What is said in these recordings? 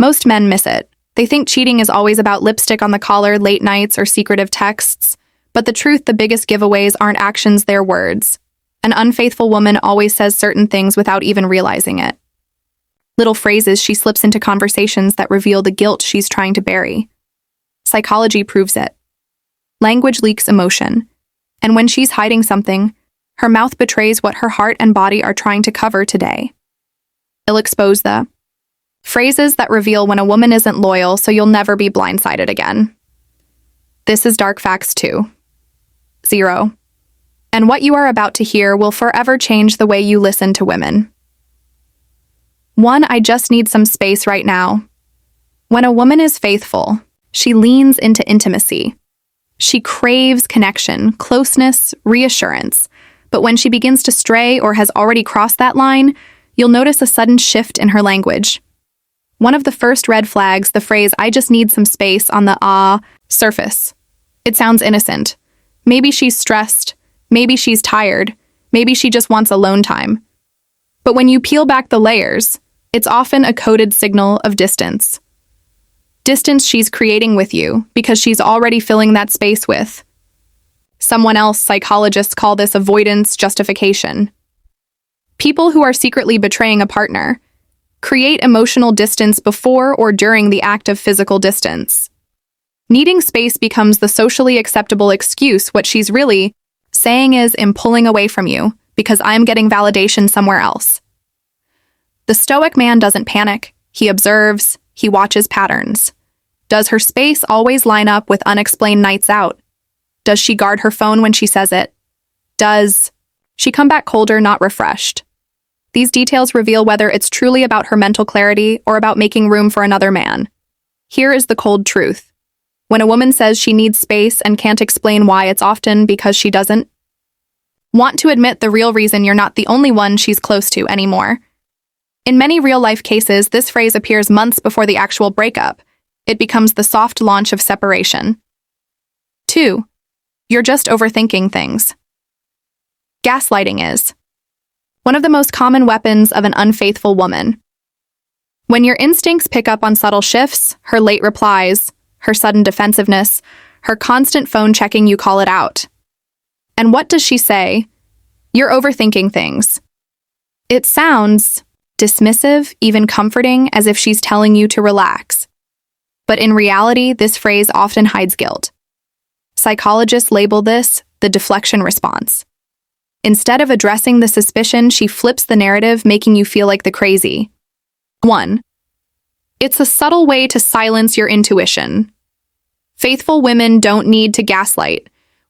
Most men miss it. They think cheating is always about lipstick on the collar, late nights, or secretive texts. But the truth, the biggest giveaways aren't actions, they're words. An unfaithful woman always says certain things without even realizing it. Little phrases she slips into conversations that reveal the guilt she's trying to bury. Psychology proves it. Language leaks emotion. And when she's hiding something, her mouth betrays what her heart and body are trying to cover today. It'll expose the phrases that reveal when a woman isn't loyal, so you'll never be blindsided again. This is Dark Facts 2. 0. And what you are about to hear will forever change the way you listen to women. 1. I just need some space right now. When a woman is faithful, she leans into intimacy. She craves connection, closeness, reassurance. But when she begins to stray or has already crossed that line, you'll notice a sudden shift in her language. One of the first red flags, the phrase, "I just need some space," on the surface. It sounds innocent. Maybe she's stressed. Maybe she's tired. Maybe she just wants alone time. But when you peel back the layers, it's often a coded signal of distance. Distance she's creating with you because she's already filling that space with someone else. Psychologists call this avoidance justification. People who are secretly betraying a partner create emotional distance before or during the act of physical distance. Needing space becomes the socially acceptable excuse. What she's really saying is, "I'm pulling away from you because I'm getting validation somewhere else." The stoic man doesn't panic. He observes. He watches patterns. Does her space always line up with unexplained nights out? Does she guard her phone when she says it? Does she come back colder, not refreshed? These details reveal whether it's truly about her mental clarity or about making room for another man. Here is the cold truth. When a woman says she needs space and can't explain why, it's often because she doesn't want to admit the real reason. You're not the only one she's close to anymore. In many real-life cases, this phrase appears months before the actual breakup. It becomes the soft launch of separation. 2. You're just overthinking things. Gaslighting is one of the most common weapons of an unfaithful woman. When your instincts pick up on subtle shifts, her late replies, her sudden defensiveness, her constant phone checking, you call it out. And what does she say? "You're overthinking things." It sounds dismissive, even comforting, as if she's telling you to relax. But in reality, this phrase often hides guilt. Psychologists label this the deflection response. Instead of addressing the suspicion, she flips the narrative, making you feel like the crazy. 1. It's a subtle way to silence your intuition. Faithful women don't need to gaslight.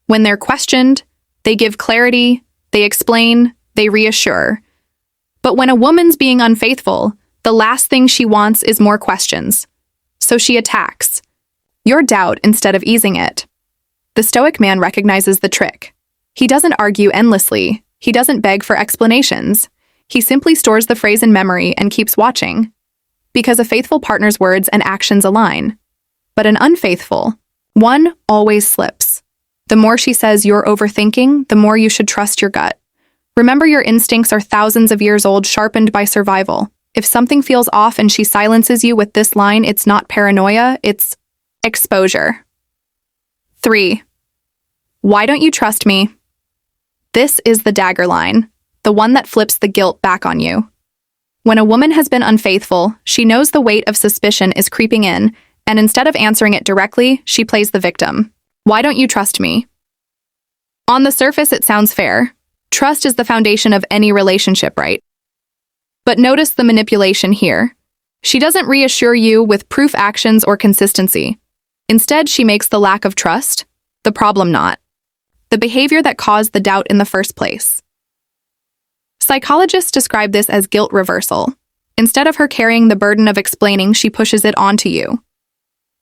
When they're questioned, they give clarity, they explain, they reassure. But when a woman's being unfaithful, the last thing she wants is more questions. So she attacks your doubt instead of easing it. The stoic man recognizes the trick. He doesn't argue endlessly. He doesn't beg for explanations. He simply stores the phrase in memory and keeps watching. Because a faithful partner's words and actions align. But an unfaithful one always slips. The more she says you're overthinking, the more you should trust your gut. Remember, your instincts are thousands of years old, sharpened by survival. If something feels off and she silences you with this line, it's not paranoia, it's exposure. 3. Why don't you trust me? This is the dagger line, the one that flips the guilt back on you. When a woman has been unfaithful, she knows the weight of suspicion is creeping in, and instead of answering it directly, she plays the victim. Why don't you trust me? On the surface, it sounds fair. Trust is the foundation of any relationship, right? But notice the manipulation here. She doesn't reassure you with proof, actions, or consistency. Instead, she makes the lack of trust the problem, not the behavior that caused the doubt in the first place. Psychologists describe this as guilt reversal. Instead of her carrying the burden of explaining, she pushes it onto you.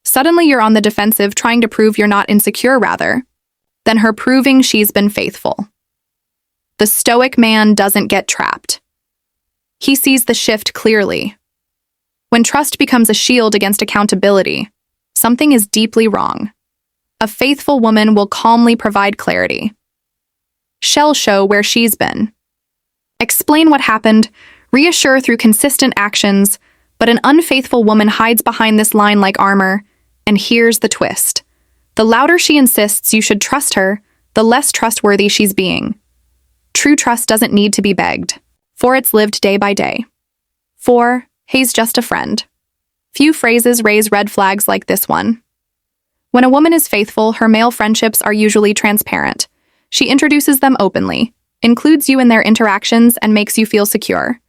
Suddenly, you're on the defensive, trying to prove you're not insecure rather than her proving she's been faithful. The stoic man doesn't get trapped. He sees the shift clearly. When trust becomes a shield against accountability, something is deeply wrong. A faithful woman will calmly provide clarity. She'll show where she's been. Explain what happened, reassure through consistent actions, But an unfaithful woman hides behind this line like armor, and here's the twist. The louder she insists you should trust her, the less trustworthy she's being. True trust doesn't need to be begged, for it's lived day by day. 4. He's just a friend. Few phrases raise red flags like this one. When a woman is faithful, her male friendships are usually transparent. She introduces them openly, includes you in their interactions, and makes you feel secure.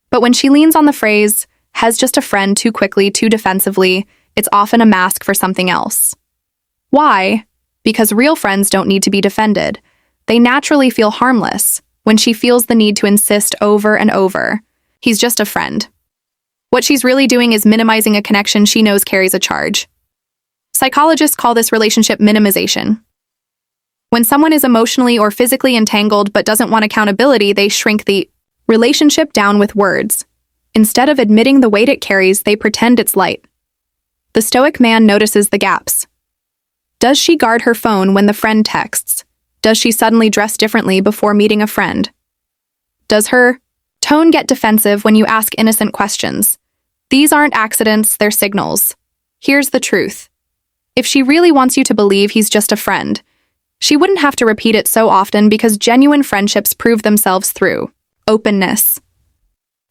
But when she leans on the phrase, has just a friend too quickly, too defensively, it's often a mask for something else. Why? Because real friends don't need to be defended. They naturally feel harmless when she feels the need to insist over and over. He's just a friend. What she's really doing is minimizing a connection she knows carries a charge. Psychologists call this relationship minimization. When someone is emotionally or physically entangled but doesn't want accountability, they shrink the relationship down with words. Instead of admitting the weight it carries, they pretend it's light. The stoic man notices the gaps. Does she guard her phone when the friend texts? Does she suddenly dress differently before meeting a friend? Does her tone get defensive when you ask innocent questions? These aren't accidents, they're signals. Here's the truth. If she really wants you to believe he's just a friend, she wouldn't have to repeat it so often, because genuine friendships prove themselves through openness.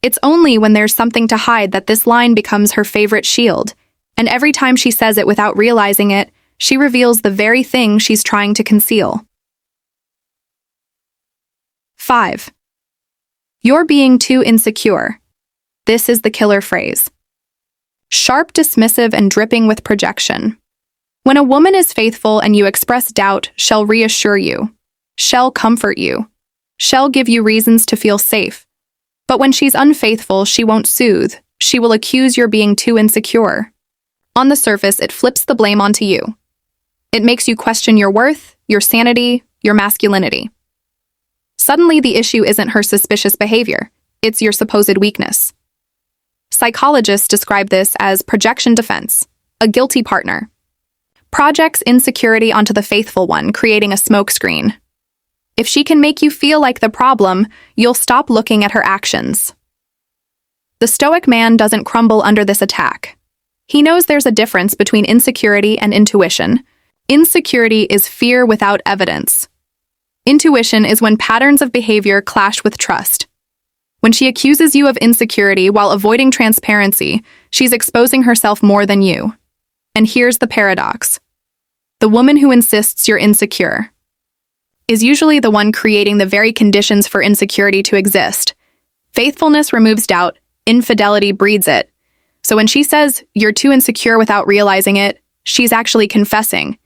It's only when there's something to hide that this line becomes her favorite shield, and every time she says it without realizing it, she reveals the very thing she's trying to conceal. 5. You're being too insecure. This is the killer phrase. Sharp, dismissive, and dripping with projection. When a woman is faithful and you express doubt, she'll reassure you. She'll comfort you. She'll give you reasons to feel safe. But when she's unfaithful, she won't soothe. She will accuse you're being too insecure. On the surface, it flips the blame onto you. It makes you question your worth, your sanity, your masculinity. Suddenly, the issue isn't her suspicious behavior. It's your supposed weakness. Psychologists describe this as projection defense, a guilty partner. Projects insecurity onto the faithful one, creating a smokescreen. If she can make you feel like the problem, you'll stop looking at her actions. The stoic man doesn't crumble under this attack. He knows there's a difference between insecurity and intuition. Insecurity is fear without evidence. Intuition is when patterns of behavior clash with trust. When she accuses you of insecurity while avoiding transparency, she's exposing herself more than you. And here's the paradox. The woman who insists you're insecure is usually the one creating the very conditions for insecurity to exist. Faithfulness removes doubt, infidelity breeds it. So when she says you're too insecure without realizing it, she's actually confessing,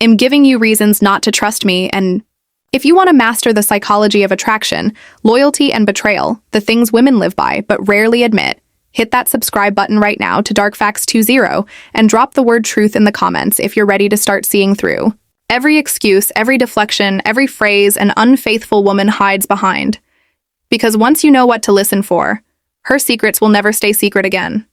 I'm giving you reasons not to trust me. And if you want to master the psychology of attraction, loyalty, and betrayal, the things women live by but rarely admit, hit that subscribe button right now to Dark Facts 20 and drop the word truth in the comments if you're ready to start seeing through every excuse, every deflection, every phrase an unfaithful woman hides behind. Because once you know what to listen for, her secrets will never stay secret again.